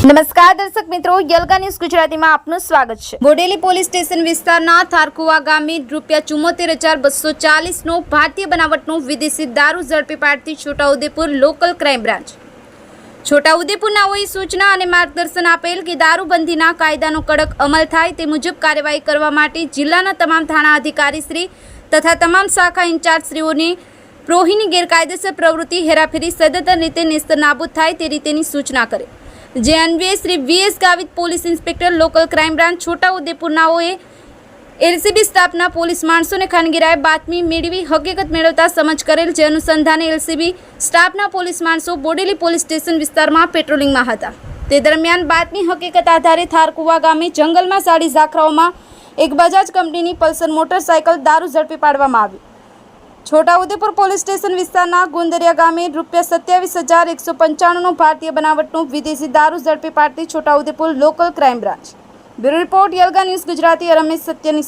નમસ્કાર દર્શક મિત્રો, યલગા ન્યૂઝ ગુજરાતીમાં આપનું સ્વાગત છે। બોડેલી પોલીસ સ્ટેશન વિસ્તારના થારકુવા ગામે ₹74,240નો ભારતીય બનાવટનો વિદેશી દારૂ ઝડપી પાડતી છોટાઉદેપુર લોકલ ક્રાઇમ બ્રાન્ચ। છોટાઉદેપુરનાઓએ સૂચના અને માર્ગદર્શન આપેલ કે દારૂબંધીના કાયદાનો કડક અમલ થાય તે મુજબ કાર્યવાહી કરવા માટે જિલ્લાના તમામ થાણા અધિકારીશ્રી તથા તમામ શાખા ઇન્ચાર્જશ્રીઓને પ્રોહીની ગેરકાયદેસર પ્રવૃત્તિ હેરાફેરી સદંતર રીતે નેસ્તનાબૂદ થાય તે રીતેની સૂચના કરે। જે અન્વયે Shri V S Gavit police inspector local crime branch છોટાઉદેપુરનાઓએ એલસીબી સ્ટાફના પોલીસ માણસોને ખાનગીરાએ બાતમી મેળવી હકીકત મેળવતા સમજ કરેલ। જે અનુસંધાને એલસીબી સ્ટાફના પોલીસ માણસો બોડેલી પોલીસ સ્ટેશન વિસ્તારમાં પેટ્રોલિંગમાં હતા। તે દરમિયાન બાતમી હકીકત આધારે થારકુવા ગામે જંગલમાં સાડી ઝાખરાઓમાં એક બજાજ કંપનીની પલ્સર મોટરસાયકલ દારૂ ઝડપી પાડવામાં આવી। છોટાઉદેપુર પોલીસ સ્ટેશન વિસ્તારના ગુંદરિયા ગામે ₹27,195નો ભારતીય બનાવટનો વિદેશી દારૂ ઝડપી પાડતી Chhotaudepur local crime branch. Bureau report, Yalga news Gujarati, Ramesh સત્યની સાથે।